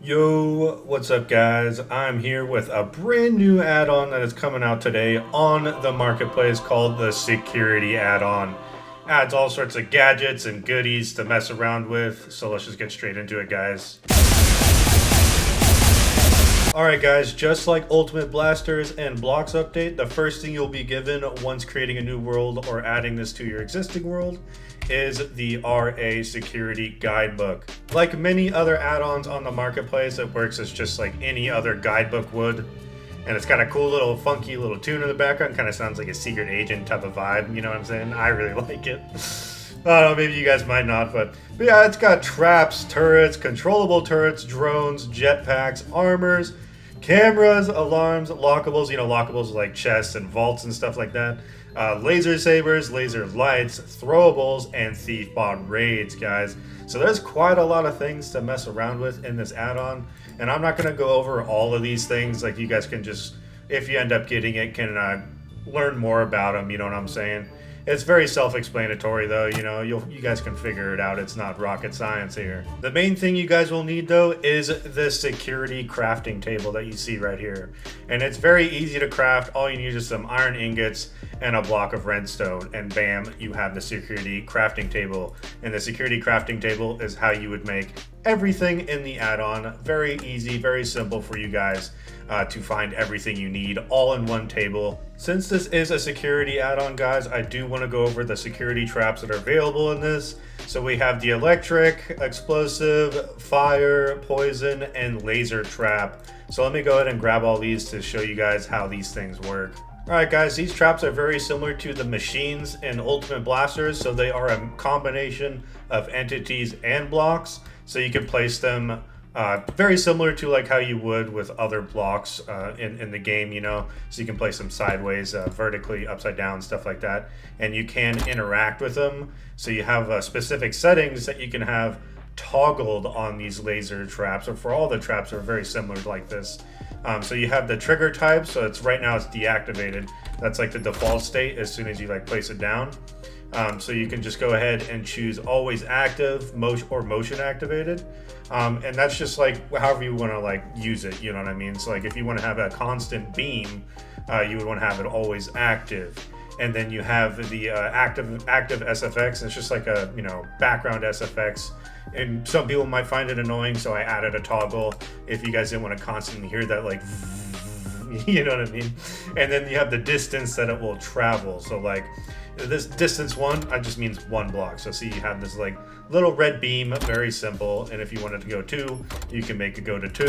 Yo, what's up guys? I'm here with a brand new add-on that is coming out today on the marketplace called the Security Add-on. Adds all sorts of gadgets and goodies to mess around with, so let's just get straight into it, guys. Alright guys, just like Ultimate Blasters and Blocks update, the first thing you'll be given once creating a new world or adding this to your existing world is the RA Security Guidebook. Like many other add-ons on the marketplace, it works as just like any other guidebook would. And it's got a cool little funky little tune in the background, kind of sounds like a secret agent type of vibe, you know what I'm saying? I really like it. I don't know, maybe you guys might not, but yeah, it's got traps, turrets, controllable turrets, drones, jetpacks, armors, cameras, alarms, lockables, lockables like chests and vaults and stuff like that. Laser sabers, laser lights, throwables, and thief bot raids, guys. So there's quite a lot of things to mess around with in this add-on, and I'm not going to go over all of these things. Like, you guys can just, if you end up getting it, can learn more about them, you know what I'm saying? It's very self-explanatory though, you guys can figure it out. It's not rocket science here. The main thing you guys will need though is this security crafting table that you see right here. And it's very easy to craft. All you need is some iron ingots and a block of redstone, and bam, you have the security crafting table. And the security crafting table is how you would make everything in the add-on. Very easy, very simple for you guys to find everything you need all in one table. Since this is a security add-on, guys, I do want to go over the security traps that are available in this. So we have the electric, explosive, fire, poison, and laser trap. So let me go ahead and grab all these to show you guys how these things work. Alright guys, these traps are very similar to the machines in Ultimate Blasters, so they are a combination of entities and blocks. So you can place them very similar to like how you would with other blocks in the game, so you can place them sideways, vertically, upside down, stuff like that, and you can interact with them. So you have specific settings that you can have toggled on these laser traps, or for all the traps are very similar like this. So you have the trigger type, so it's right now it's deactivated. That's like the default state as soon as you place it down. So you can just go ahead and choose always active, motion activated. And that's just like however you want to use it, you know what I mean? So like if you want to have a constant beam, you would want to have it always active. And then you have the active SFX. It's just like a background SFX. And some people might find it annoying, so I added a toggle if you guys didn't want to constantly hear that you know what I mean? And then you have the distance that it will travel. So like this distance 1, it just means 1 block. So see, you have this little red beam, very simple. And if you wanted to go 2, you can make it go to 2.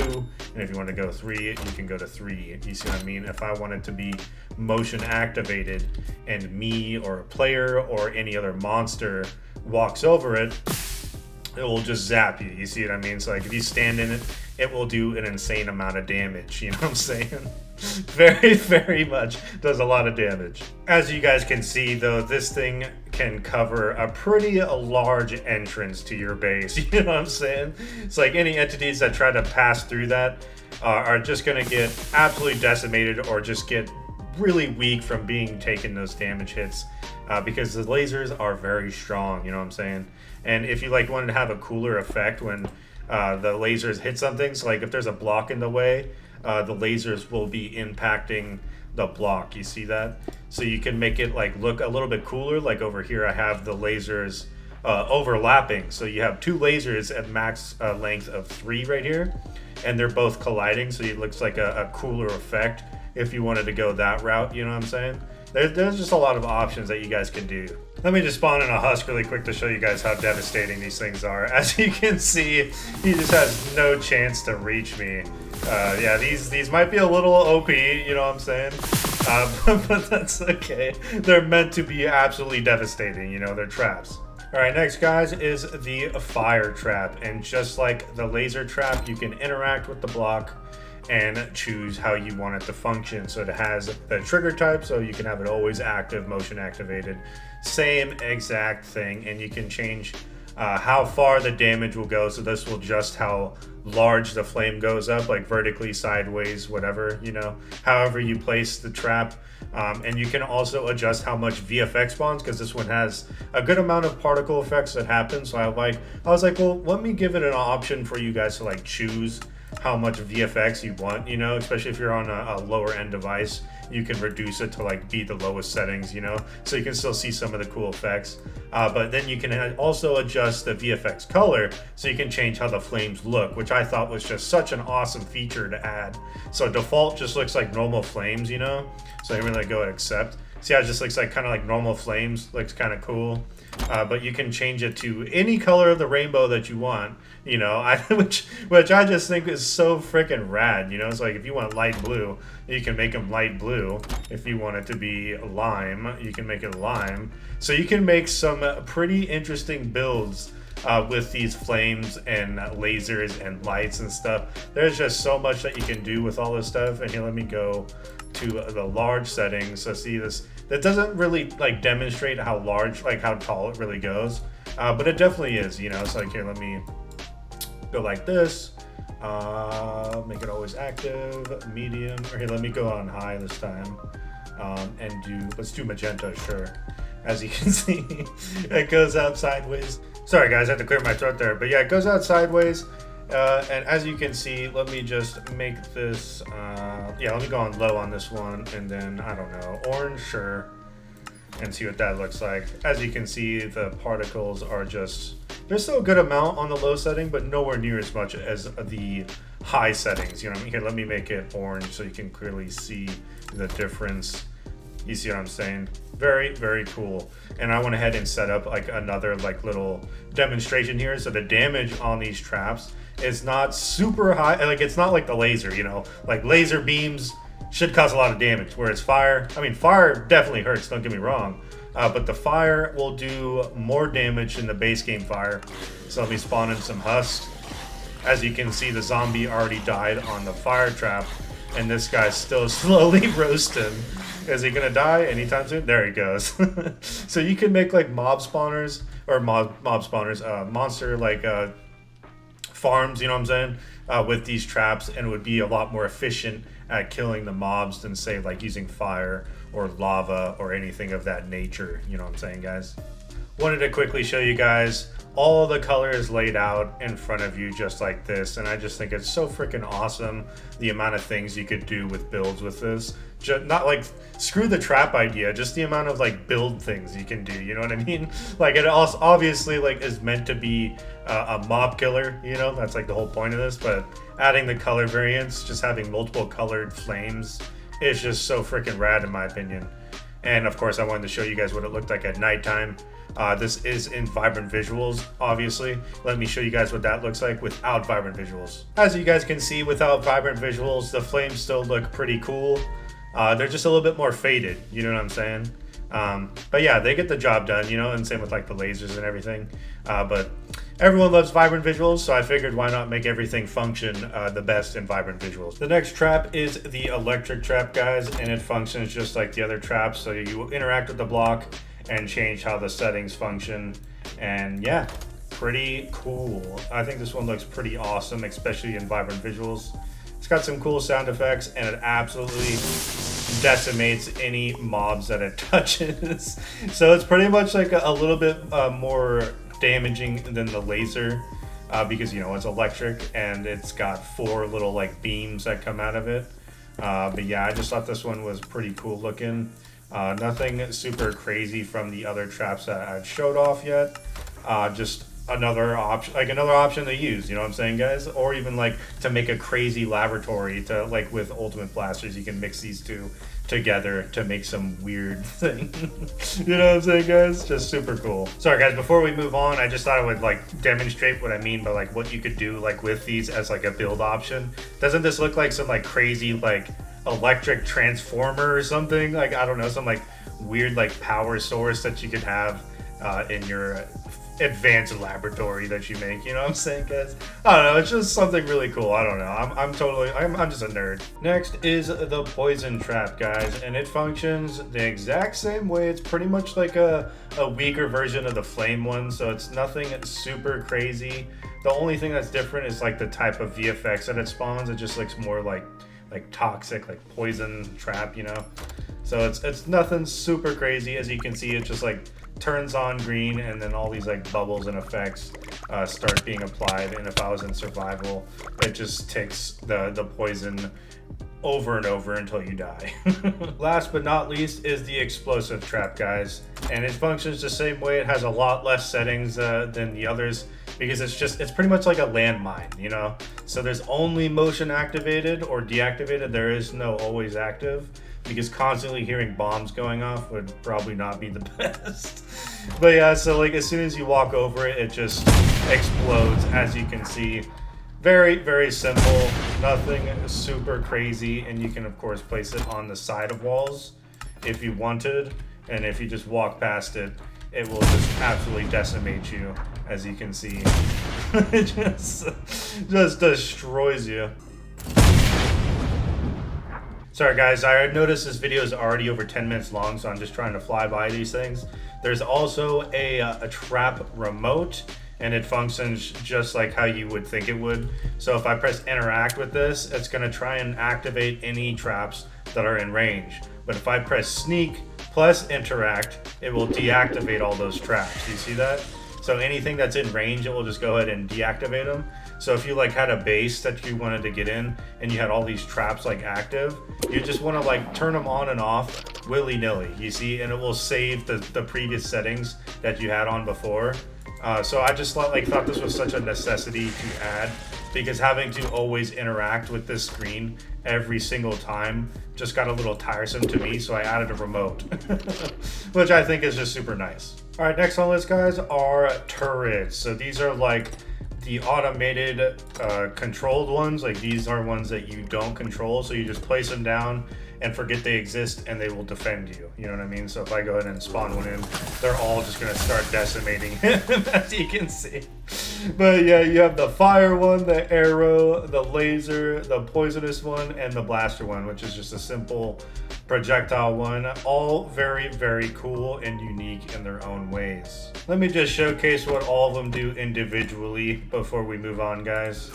And if you want to go 3, you can go to 3. You see what I mean? If I wanted to be motion activated and me or a player or any other monster walks over it, it will just zap you. You see what I mean? So like if you stand in it, it will do an insane amount of damage. You know what I'm saying? Very, very much does a lot of damage. As you guys can see though, this thing can cover a pretty large entrance to your base. You know what I'm saying? It's like any entities that try to pass through that are just going to get absolutely decimated or just get really weak from being taking those damage hits because the lasers are very strong, you know what I'm saying? And if you wanted to have a cooler effect when the lasers hit something, so like if there's a block in the way, the lasers will be impacting the block. You see that? So you can make it look a little bit cooler. Like over here I have the lasers overlapping, so you have 2 lasers at max length of 3 right here, and they're both colliding, so it looks like a cooler effect if you wanted to go that route, you know what I'm saying? There's just a lot of options that you guys can do. Let me just spawn in a husk really quick to show you guys how devastating these things are. As you can see, he just has no chance to reach me. Yeah, these might be a little OP, you know what I'm saying? But that's okay. They're meant to be absolutely devastating, they're traps. Alright, next guys is the fire trap. And just like the laser trap, you can interact with the block and choose how you want it to function. So it has the trigger type, so you can have it always active, motion activated, same exact thing. And you can change how far the damage will go. So this will adjust how large the flame goes up, like vertically, sideways, whatever, however you place the trap. And you can also adjust how much VFX spawns, because this one has a good amount of particle effects that happen. So I was like, well, let me give it an option for you guys to choose how much VFX you want, you know, especially if you're on a lower end device. You can reduce it to like be the lowest settings, you know, so you can still see some of the cool effects. But then you can also adjust the VFX color, so you can change how the flames look, which I thought was just such an awesome feature to add. So default just looks like normal flames, you know, so I'm gonna go accept. See how it just looks like kind of like normal flames, looks kind of cool. But you can change it to any color of the rainbow that you want, you know, which I just think is so freaking rad, you know. It's like if you want light blue, you can make them light blue. If you want it to be lime, you can make it lime. So you can make some pretty interesting builds with these flames and lasers and lights and stuff. There's just so much that you can do with all this stuff. And here, let me go to the large settings. So see this, that doesn't really like demonstrate how large, like how tall it really goes, but it definitely is, you know. It's like, here, let me go like this, make it always active, medium, or here, let me go on high this time, and let's do magenta, sure. As you can see, it goes out sideways. Sorry guys, I had to clear my throat there, but yeah, it goes out sideways. And as you can see, let me just make this, yeah, let me go on low on this one, and then, I don't know, orange, sure, and see what that looks like. As you can see, the particles are just, there's still a good amount on the low setting, but nowhere near as much as the high settings, you know what I mean? Here, let me make it orange so you can clearly see the difference. You see what I'm saying? Very, very cool. And I went ahead and set up like another like little demonstration here. So the damage on these traps is not super high. Like it's not like the laser, you know, like laser beams should cause a lot of damage. Whereas fire, I mean, fire definitely hurts, don't get me wrong. But the fire will do more damage than the base game fire. So let me spawn in some husk. As you can see, the zombie already died on the fire trap, and this guy's still slowly roasting. Is he gonna die anytime soon? There he goes. So you can make like mob spawners, or mob spawners, monster like farms, you know what I'm saying, with these traps, and it would be a lot more efficient at killing the mobs than say like using fire or lava or anything of that nature, you know what I'm saying, guys. Wanted to quickly show you guys all the colors laid out in front of you just like this, and I just think it's so freaking awesome the amount of things you could do with builds with this. Just not like screw the trap idea, just the amount of like build things you can do, you know what I mean? Like it also obviously like is meant to be a mob killer, you know, that's like the whole point of this, but adding the color variants, just having multiple colored flames is just so freaking rad in my opinion. And of course I wanted to show you guys what it looked like at nighttime. This is in vibrant visuals, obviously. Let me show you guys what that looks like without vibrant visuals. As you guys can see, without vibrant visuals, the flames still look pretty cool. They're just a little bit more faded, you know what I'm saying? But yeah, they get the job done, you know, and same with like the lasers and everything. But everyone loves vibrant visuals, so I figured why not make everything function the best in vibrant visuals. The next trap is the electric trap, guys, and it functions just like the other traps. So you interact with the block and change how the settings function, and yeah, pretty cool. I think this one looks pretty awesome, especially in vibrant visuals. It's got some cool sound effects, and it absolutely decimates any mobs that it touches. So it's pretty much like a little bit more damaging than the laser, because you know it's electric and it's got 4 little like beams that come out of it. But yeah, I just thought this one was pretty cool looking. Nothing super crazy from the other traps that I've showed off yet. Just another option to use, you know what I'm saying, guys? Or even like to make a crazy laboratory to like with ultimate blasters, you can mix these two together to make some weird thing. You know what I'm saying, guys? Just super cool. Sorry guys, before we move on, I just thought I would like demonstrate what I mean by like what you could do like with these as like a build option. Doesn't this look like some like crazy like electric transformer or something? Like I don't know, some like weird like power source that you could have in your advanced laboratory that you make, you know what I'm saying, guys? I don't know, it's just something really cool. I don't know, I'm just a nerd. Next is the poison trap, guys, and it functions the exact same way. It's pretty much like a weaker version of the flame one, so it's nothing super crazy. The only thing that's different is like the type of VFX that it spawns. It just looks more like toxic, like poison trap, you know? So it's nothing super crazy. As you can see, it just like turns on green, and then all these like bubbles and effects start being applied. And if I was in survival, it just takes the poison over and over until you die. Last but not least is the explosive trap, guys, and it functions the same way. It has a lot less settings than the others, because it's pretty much like a landmine, you know. So there's only motion activated or deactivated. There is no always active, because constantly hearing bombs going off would probably not be the best. But yeah, so like as soon as you walk over it, it just explodes, as you can see. Very, very simple, nothing super crazy, and you can of course place it on the side of walls if you wanted, and if you just walk past it, it will just absolutely decimate you, as you can see. It just destroys you. Sorry guys, I noticed this video is already over 10 minutes long, so I'm just trying to fly by these things. There's also a trap remote, and it functions just like how you would think it would. So if I press interact with this, it's gonna try and activate any traps that are in range. But if I press sneak plus interact, it will deactivate all those traps. Do you see that? So anything that's in range, it will just go ahead and deactivate them. So if you like had a base that you wanted to get in and you had all these traps like active, you just want to like turn them on and off willy-nilly, you see, and it will save the previous settings that you had on before. So I just thought this was such a necessity to add, because having to always interact with this screen every single time just got a little tiresome to me, so I added a remote, which I think is just super nice. All right, next on the list, guys, are turrets. So these are like the automated controlled ones. Like these are ones that you don't control, so you just place them down and forget they exist, and they will defend you. You know what I mean? So if I go ahead and spawn one in, they're all just gonna start decimating him, as you can see. But yeah, you have the fire one, the arrow, the laser, the poisonous one, and the blaster one, which is just a simple projectile one. All very, very cool and unique in their own ways. Let me just showcase what all of them do individually before we move on, guys.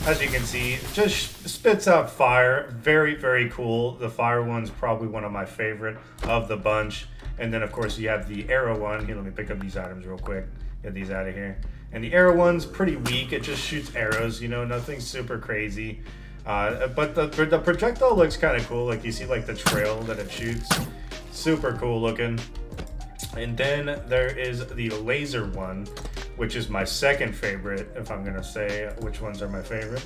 As you can see, just spits out fire. Very, very cool. The fire one's probably one of my favorite of the bunch. And then of course you have the arrow one. Here, let me pick up these items real quick. Get these out of here. And the arrow one's pretty weak. It just shoots arrows, you know, nothing super crazy. But the projectile looks kind of cool. Like you see like the trail that it shoots. Super cool looking. And then there is the laser one, which is my second favorite, if I'm gonna say which ones are my favorite.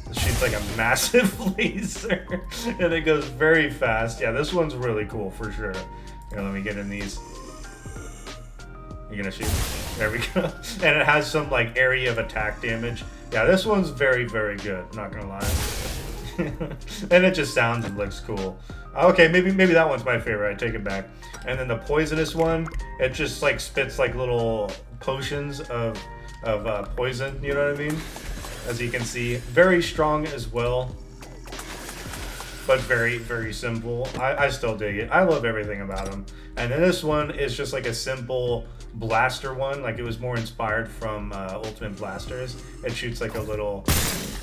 It shoots like a massive laser, and it goes very fast. Yeah, this one's really cool for sure. Here, let me get in these. You're gonna shoot. There we go. And it has some like area of attack damage. Yeah, this one's very, very good, not gonna lie. And it just sounds and looks cool. Okay, maybe that one's my favorite. I take it back. And then the poisonous one, it just like spits like little potions of poison, you know what I mean? As you can see, very strong as well, but very, very simple. I still dig it. I love everything about them. And then this one is just like a simple blaster one. Like it was more inspired from Ultimate Blasters. It shoots like a little,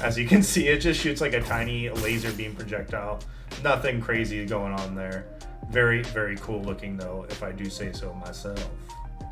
as you can see, it just shoots like a tiny laser beam projectile. Nothing crazy going on there. Very, very cool looking though, if I do say so myself.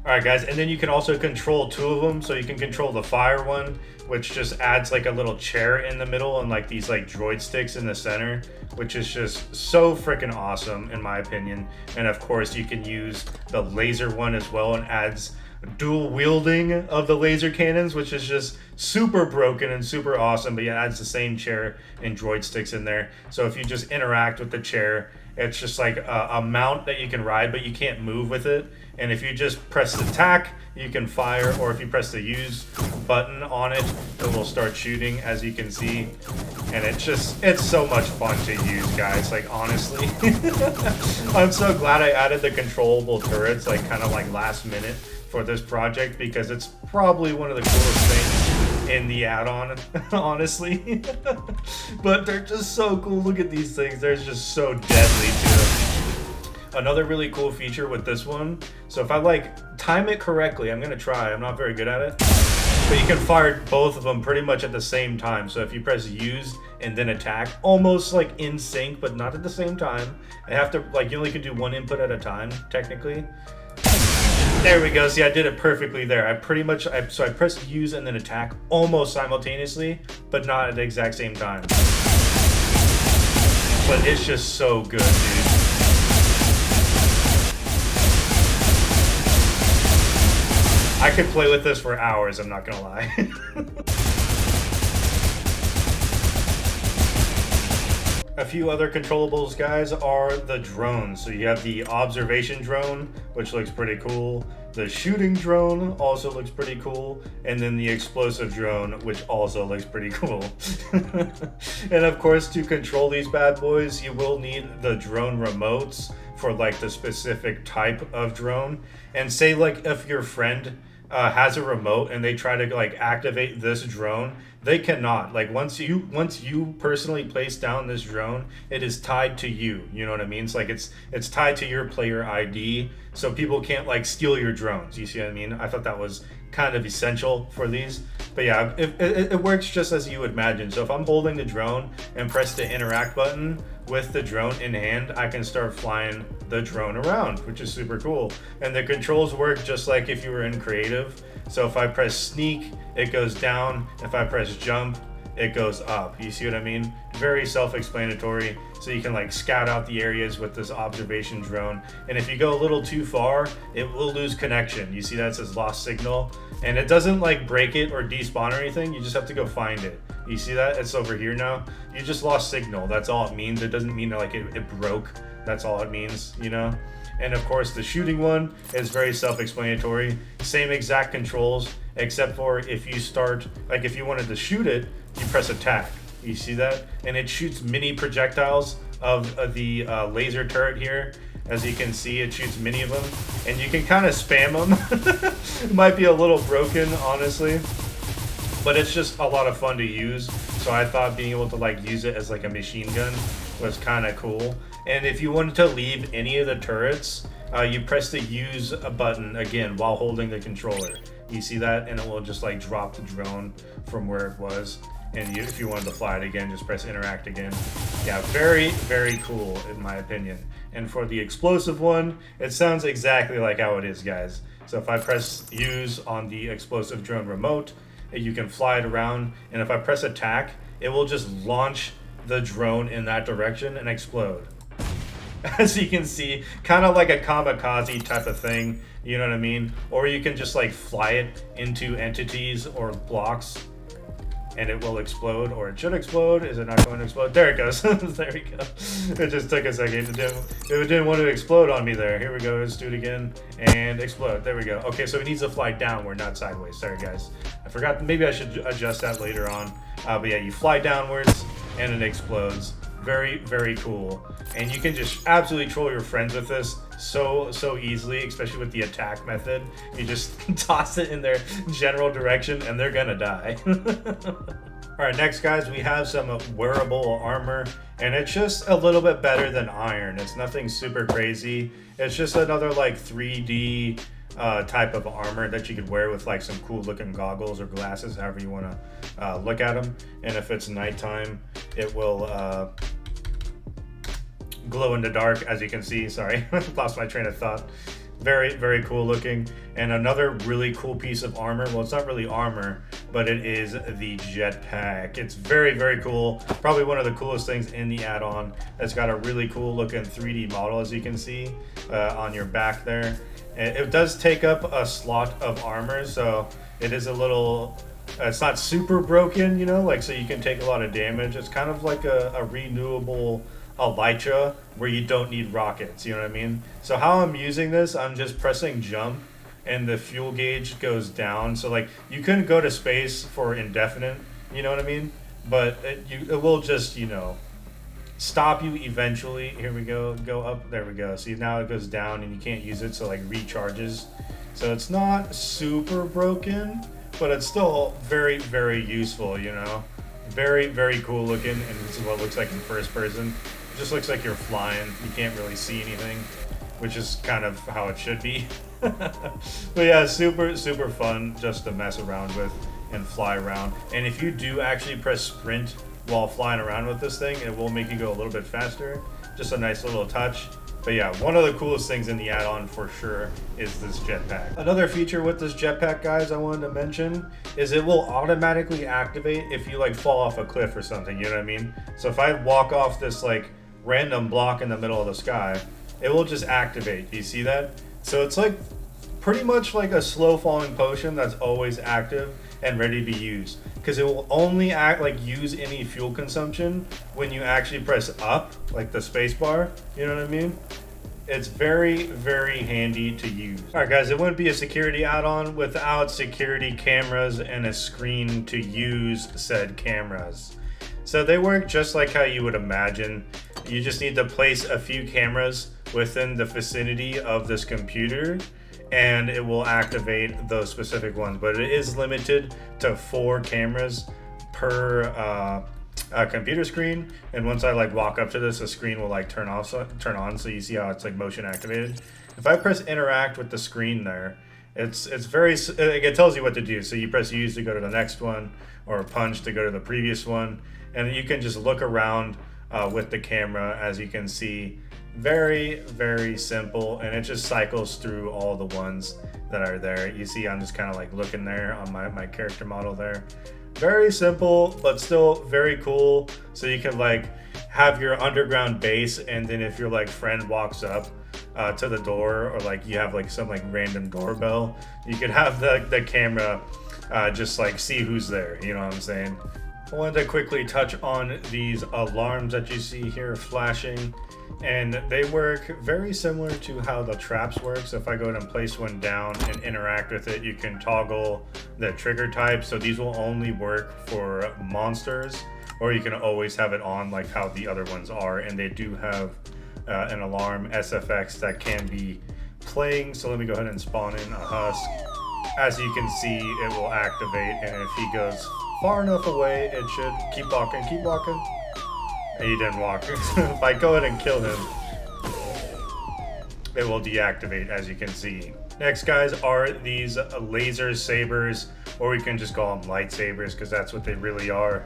Alright guys, and then you can also control two of them. So you can control the fire one, which just adds like a little chair in the middle and like these like droid sticks in the center, which is just so freaking awesome in my opinion. And of course you can use the laser one as well, and adds dual wielding of the laser cannons, which is just super broken and super awesome. But yeah, it adds the same chair and droid sticks in there. So if you just interact with the chair, it's just like a mount that you can ride, but you can't move with it. And if you just press attack, you can fire, or if you press the use button on it, it will start shooting, as you can see. And it's so much fun to use, guys, like honestly. I'm so glad I added the controllable turrets like kind of like last minute for this project, because it's probably one of the coolest things in the add-on, honestly. But they're just so cool. Look at these things. They're just so deadly too. Another really cool feature with this one, so if I like time it correctly, I'm gonna try, I'm not very good at it, but you can fire both of them pretty much at the same time. So if you press use and then attack, almost like in sync, but not at the same time. I have to, like, you only can do one input at a time technically. There we go. See, I did it perfectly there. I pressed use and then attack almost simultaneously, but not at the exact same time. But it's just so good, dude. I could play with this for hours, I'm not gonna lie. A few other controllables, guys, are the drones. So you have the observation drone, which looks pretty cool. The shooting drone also looks pretty cool. And then the explosive drone, which also looks pretty cool. And of course, to control these bad boys, you will need the drone remotes for like the specific type of drone. And say like if your friend has a remote and they try to like activate this drone, they cannot. Like once you personally place down this drone, it is tied to you. You know what I mean? It's like it's tied to your player ID, so people can't like steal your drones. You see what I mean? I thought that was kind of essential for these. But yeah, it works just as you would imagine. So if I'm holding the drone and press the interact button with the drone in hand, I can start flying the drone around, which is super cool. And the controls work just like if you were in creative. So if I press sneak, it goes down. If I press jump, it goes up. You see what I mean? Very self-explanatory. So you can like scout out the areas with this observation drone. And if you go a little too far, it will lose connection. You see that it says lost signal, and it doesn't like break it or despawn or anything. You just have to go find it. You see that? It's over here now. You just lost signal. That's all it means. It doesn't mean that like it broke. That's all it means, you know? And of course the shooting one is very self-explanatory. Same exact controls, except for if you start, like if you wanted to shoot it, you press attack. You see that? And it shoots mini projectiles of the laser turret here. As you can see, it shoots many of them. And you can kind of spam them. It might be a little broken, honestly. But it's just a lot of fun to use. So I thought being able to like use it as like a machine gun was kind of cool. And if you wanted to leave any of the turrets, you press the use button again while holding the controller. You see that? And it will just like drop the drone from where it was. And if you wanted to fly it again, just press interact again. Yeah, very, very cool in my opinion. And for the explosive one, it sounds exactly like how it is, guys. So if I press use on the explosive drone remote, you can fly it around. And if I press attack, it will just launch the drone in that direction and explode. As you can see, kind of like a kamikaze type of thing, you know what I mean? Or you can just like fly it into entities or blocks and it will explode, or it should explode. Is it not going to explode? There it goes. There we go. It just took a second. It didn't want to explode on me there. Here we go. Let's do it again and explode. There we go. Okay, so it needs to fly downward, not sideways. Sorry, guys. I forgot. Maybe I should adjust that later on. But yeah, you fly downwards and it explodes. Very, very cool. And you can just absolutely troll your friends with this so easily, especially with the attack method. You just toss it in their general direction and they're gonna die. All right, next, guys, we have some wearable armor, and it's just a little bit better than iron. It's nothing super crazy. It's just another like 3D type of armor that you could wear with like some cool looking goggles or glasses, however you want to look at them. And if it's nighttime, it will glow in the dark, as you can see. Sorry, lost my train of thought. Very, very cool looking. And another really cool piece of armor, well, it's not really armor, but it is the Jetpack. It's very, very cool. Probably one of the coolest things in the add-on. It's got a really cool looking 3D model, as you can see on your back there. It does take up a slot of armor, so it is a little, it's not super broken, you know, like, so you can take a lot of damage. It's kind of like a renewable Elytra where you don't need rockets, you know what I mean? So how I'm using this, I'm just pressing jump and the fuel gauge goes down. So like you couldn't go to space for indefinite, you know what I mean? But it will just, you know, stop you eventually. Here we go up, there we go. See, now it goes down and you can't use it, so like recharges. So it's not super broken, but it's still very, very useful, you know? Very, very cool looking, and this is what it looks like in first person. It just looks like you're flying. You can't really see anything, which is kind of how it should be. But yeah, super, super fun just to mess around with and fly around. And if you do actually press sprint while flying around with this thing, it will make you go a little bit faster. Just a nice little touch. But yeah, one of the coolest things in the add-on for sure is this jetpack. Another feature with this jetpack, guys, I wanted to mention is it will automatically activate if you like fall off a cliff or something, you know what I mean? So if I walk off this like random block in the middle of the sky, it will just activate. Do you see that? So it's like pretty much like a slow falling potion that's always active and ready to be used, because it will only use any fuel consumption when you actually press up, like the space bar, you know what I mean? It's very, very handy to use. All right, guys, it wouldn't be a security add-on without security cameras and a screen to use said cameras. So they work just like how you would imagine. You just need to place a few cameras within the vicinity of this computer, and it will activate those specific ones. But it is limited to 4 cameras per computer screen. And once I like walk up to this, the screen will like turn on. So you see how it's like motion activated. If I press interact with the screen there, it's very, it tells you what to do. So you press use to go to the next one, or punch to go to the previous one, and you can just look around with the camera. As you can see, very, very simple, and it just cycles through all the ones that are there. You see I'm just kind of like looking there on my character model there. Very simple, but still very cool. So you can like have your underground base, and then if your like friend walks up to the door, or like you have like some like random doorbell, you could have the camera just like see who's there, you know what I'm saying? I wanted to quickly touch on these alarms that you see here flashing, and they work very similar to how the traps work. So if I go ahead and place one down and interact with it, you can toggle the trigger type. So these will only work for monsters, or you can always have it on like how the other ones are. And they do have an alarm SFX that can be playing. So let me go ahead and spawn in a husk. As you can see, it will activate, and if he goes far enough away, it should keep walking. And he didn't walk. If I go ahead and kill him, it will deactivate, as you can see. Next, guys, are these laser sabers, or we can just call them lightsabers, because that's what they really are.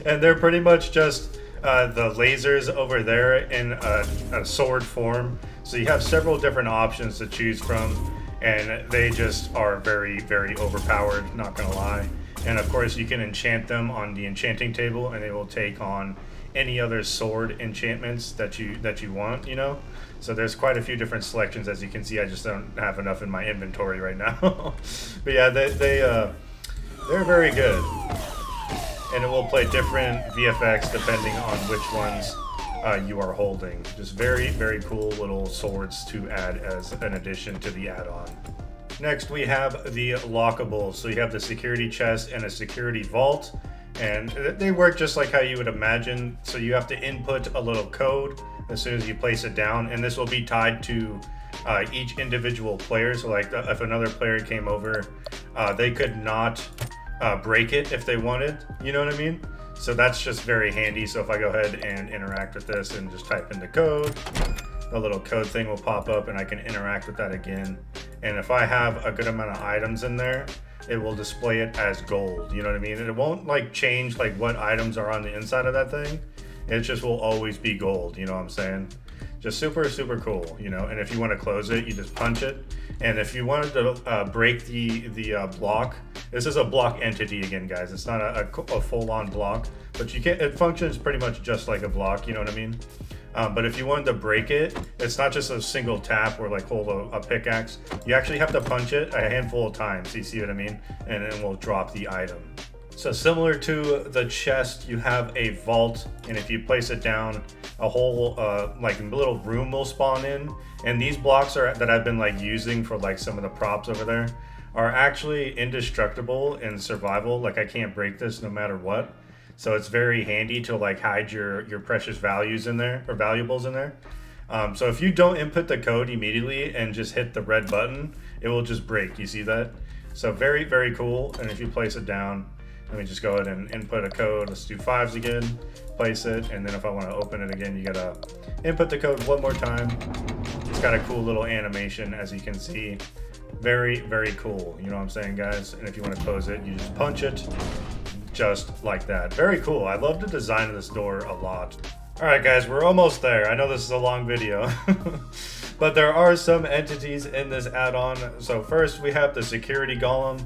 And they're pretty much just the lasers over there in a sword form. So you have several different options to choose from, and they just are very, very overpowered, not gonna lie. And of course you can enchant them on the enchanting table, and they will take on any other sword enchantments that you want, you know. So there's quite a few different selections. As you can see, I just don't have enough in my inventory right now. But yeah, they're very good, and it will play different VFX depending on which ones you are holding. Just very, very cool little swords to add as an addition to the add-on. Next, we have the Lockable. So you have the security chest and a security vault, and they work just like how you would imagine. So you have to input a little code as soon as you place it down, and this will be tied to each individual player. So like if another player came over, they could not break it if they wanted, you know what I mean? So that's just very handy. So if I go ahead and interact with this and just type in the code, the little code thing will pop up, and I can interact with that again. And if I have a good amount of items in there, it will display it as gold, you know what I mean? And it won't like change like what items are on the inside of that thing. It just will always be gold, you know what I'm saying? Just super, super cool, you know. And if you want to close it, you just punch it. And if you wanted to break the block, this is a block entity again, guys. It's not a full-on block, but you can. It functions pretty much just like a block, you know what I mean? But if you wanted to break it, it's not just a single tap or like hold a pickaxe. You actually have to punch it a handful of times. You see what I mean? And it will drop the item. So similar to the chest, you have a vault, and if you place it down, a whole like little room will spawn in. And these blocks that I've been like using for like some of the props over there are actually indestructible in survival. Like I can't break this no matter what. So it's very handy to like hide your precious values in there, or valuables in there. So if you don't input the code immediately and just hit the red button, it will just break. You see that? So very, very cool. And if you place it down, let me just go ahead and input a code. Let's do 5s again, place it. And then if I want to open it again, you gotta input the code one more time. It's got a cool little animation, as you can see. Very, very cool. You know what I'm saying, guys? And if you want to close it, you just punch it. Just like that. Very cool. I love the design of this door a lot. Alright guys, we're almost there. I know this is a long video. But there are some entities in this add-on. So first we have the security golem.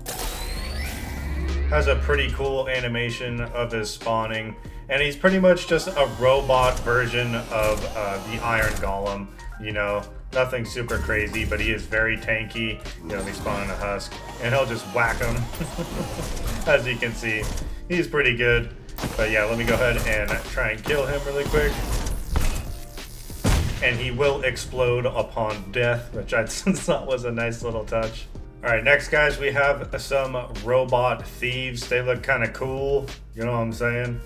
Has a pretty cool animation of his spawning. And he's pretty much just a robot version of the iron golem. You know, nothing super crazy, but he is very tanky. You know, he's spawning a husk. And he'll just whack him. As you can see, he's pretty good. But yeah, let me go ahead and try and kill him really quick. And he will explode upon death, which I thought was a nice little touch. Alright, next guys, we have some robot thieves. They look kind of cool, you know what I'm saying?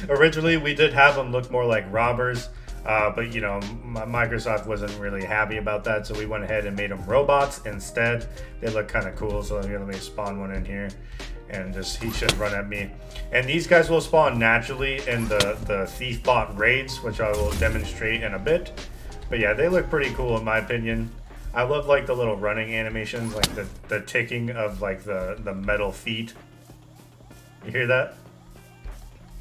Originally, we did have them look more like robbers, but you know, Microsoft wasn't really happy about that, so we went ahead and made them robots instead. They look kind of cool, so let me spawn one in here. And just he should run at me. And these guys will spawn naturally in the thief bot raids, which I will demonstrate in a bit. But yeah, they look pretty cool in my opinion. I love like the little running animations, like the ticking of like the metal feet. You hear that?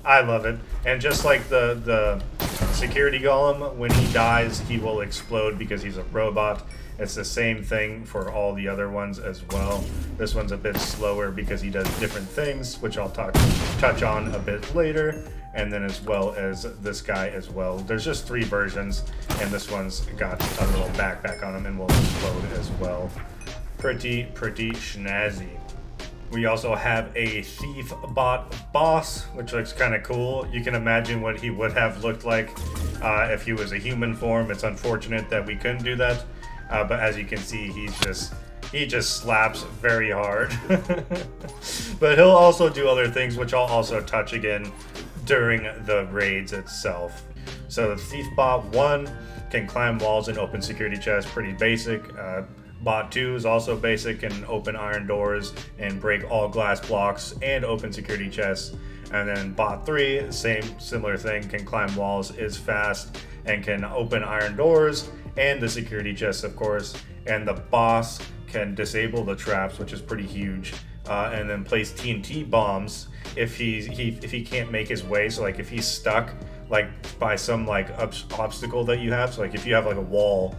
I love it. And just like the security golem, when he dies, he will explode because he's a robot. It's the same thing for all the other ones as well. This one's a bit slower because he does different things, which I'll touch on a bit later. And then as well as this guy as well. There's just 3 versions, and this one's got a little backpack on him and will explode as well. Pretty snazzy. We also have a thief bot boss, which looks kind of cool. You can imagine what he would have looked like if he was a human form. It's unfortunate that we couldn't do that. But as you can see, he just slaps very hard. But he'll also do other things, which I'll also touch again during the raids itself. So the Thief Bot 1 can climb walls and open security chests, pretty basic. Bot 2 is also basic, can open iron doors and break all glass blocks and open security chests. And then Bot 3, similar thing, can climb walls, is fast, and can open iron doors and the security chests, of course. And the boss can disable the traps, which is pretty huge, and then place TNT bombs if he can't make his way. So like if he's stuck like by some like obstacle that you have, so like if you have like a wall,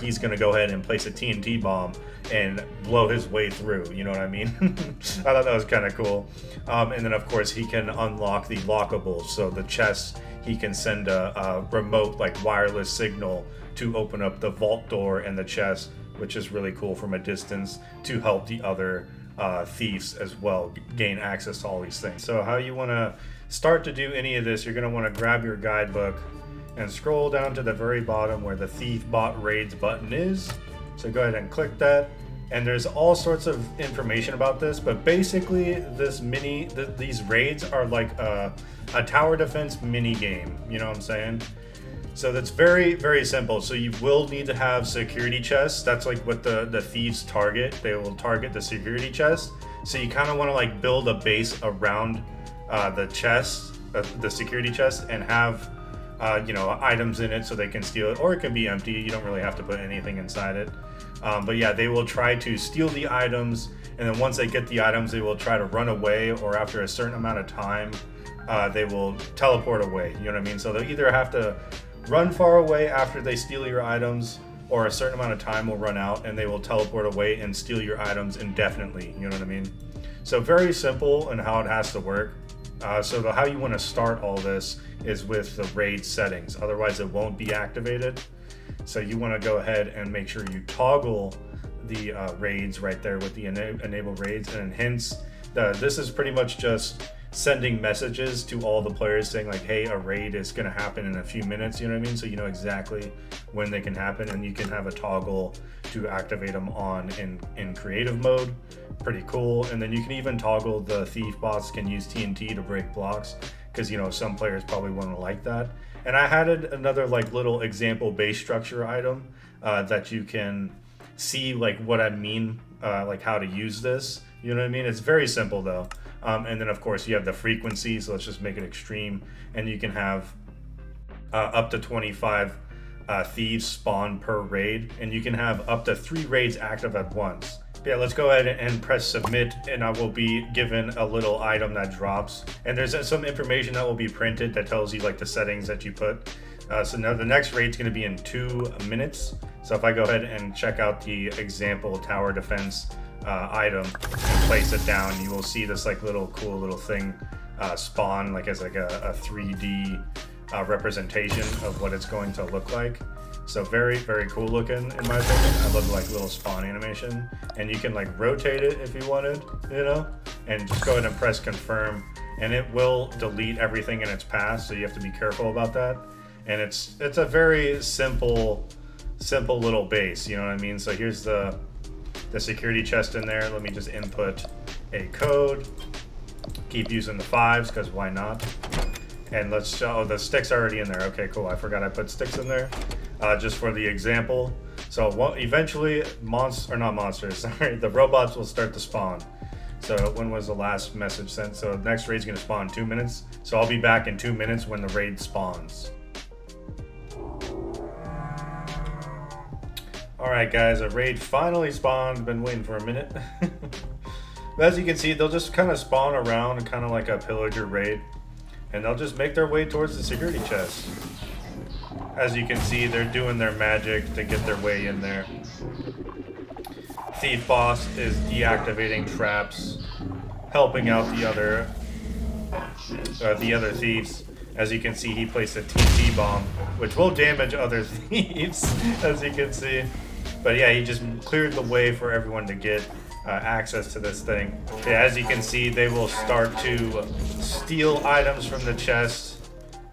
he's gonna go ahead and place a TNT bomb and blow his way through, you know what I mean? I thought that was kind of cool. And then of course he can unlock the lockables, so the chests, he can send a remote like wireless signal to open up the vault door and the chest, which is really cool from a distance to help the other thieves as well gain access to all these things. So how you want to start to do any of this, you're going to want to grab your guidebook and scroll down to the very bottom where the Thief Bot Raids button is. So go ahead and click that. And there's all sorts of information about this, but basically these raids are like a tower defense mini game, you know what I'm saying? So that's very, very simple. So you will need to have security chests. That's like what the thieves target. They will target the security chest. So you kind of want to like build a base around the chest, the security chest, and have you know, items in it so they can steal it, or it can be empty. You don't really have to put anything inside it. But yeah, they will try to steal the items, and then once they get the items, they will try to run away, or after a certain amount of time, they will teleport away. You know what I mean? So they'll either have to run far away after they steal your items, or a certain amount of time will run out and they will teleport away and steal your items indefinitely. You know what I mean? So very simple in how it has to work. So how you want to start all this is with the raid settings. Otherwise it won't be activated. So you want to go ahead and make sure you toggle the raids right there with the enable raids. And hence, this is pretty much just sending messages to all the players saying like, hey, a raid is going to happen in a few minutes, you know what I mean? So you know exactly when they can happen, and you can have a toggle to activate them on in creative mode. Pretty cool. And then you can even toggle the thief bots can use TNT to break blocks, because you know some players probably wouldn't like that. And I added another like little example base structure item that you can see like what I mean, like how to use this, you know what I mean? It's very simple though. And then of course you have the frequency, so let's just make it extreme, and you can have up to 25 thieves spawn per raid, and you can have up to 3 raids active at once. Yeah, let's go ahead and press submit, and I will be given a little item that drops. And there's some information that will be printed that tells you like the settings that you put. So now the next raid's going to be in 2 minutes. So if I go ahead and check out the example tower defense item and place it down, you will see this like little cool little thing spawn like as like a 3D representation of what it's going to look like. So very, very cool looking in my opinion. I love like little spawn animation, and you can like rotate it if you wanted, you know, and just go ahead and press confirm, and it will delete everything in its path. So you have to be careful about that. And it's a very simple little base, you know what I mean? So here's the security chest in there. Let me just input a code. Keep using the 5s because why not? And let's show, oh, the sticks are already in there. Okay, cool. I forgot I put sticks in there just for the example. So eventually the robots will start to spawn. So when was the last message sent? So the next raid's gonna spawn in 2 minutes. So I'll be back in 2 minutes when the raid spawns. Alright guys, a raid finally spawned. Been waiting for a minute. But as you can see, they'll just kind of spawn around, kind of like a pillager raid. And they'll just make their way towards the security chest. As you can see, they're doing their magic to get their way in there. Thief boss is deactivating traps, helping out the other thieves. As you can see, he placed a TNT bomb, which will damage other thieves, as you can see. But yeah, he just cleared the way for everyone to get access to this thing. Yeah, as you can see, they will start to steal items from the chest,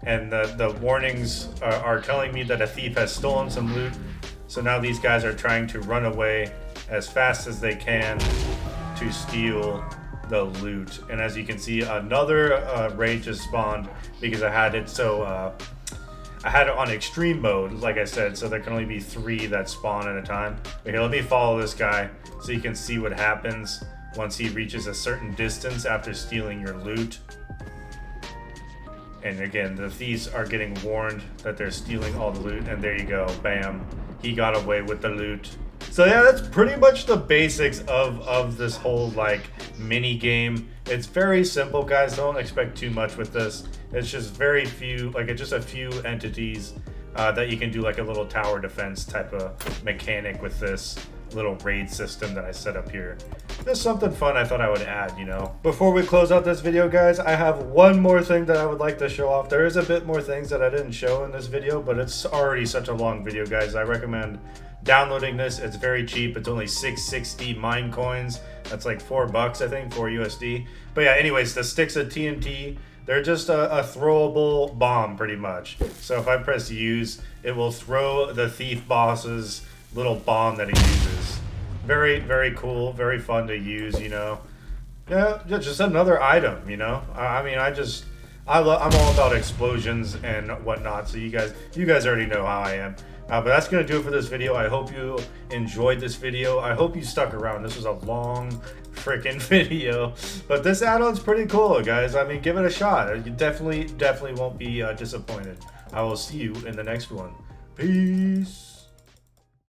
and the warnings are telling me that a thief has stolen some loot. So now these guys are trying to run away as fast as they can to steal the loot. And as you can see, another raid just spawned because I had it I had it on extreme mode, like I said, so there can only be 3 that spawn at a time. But here, let me follow this guy so you can see what happens once he reaches a certain distance after stealing your loot. And again, the thieves are getting warned that they're stealing all the loot, and there you go, bam, he got away with the loot. So yeah, that's pretty much the basics of this whole like mini game. It's very simple, guys. Don't expect too much with this. It's just very few, like it's just a few entities that you can do like a little tower defense type of mechanic with this little raid system that I set up here. Just something fun I thought I would add, you know. Before we close out this video, guys, I have one more thing that I would like to show off. There is a bit more things that I didn't show in this video, but it's already such a long video, guys. I recommend downloading this. It's very cheap. It's only 660 mine coins. That's like $4, I think, 4 USD. But yeah, anyways, the sticks of TNT, they're just a throwable bomb pretty much. So if I press use, it will throw the thief boss's little bomb that he uses. Very, very cool, very fun to use, you know. Yeah, just another item, you know. I mean, I'm all about explosions and whatnot, so you guys already know how I am. But that's gonna do it for this video. I hope you enjoyed this video. I hope you stuck around. This was a long freaking video, but this add-on's pretty cool, guys. I mean, give it a shot. You definitely won't be disappointed. I will see you in the next one. Peace.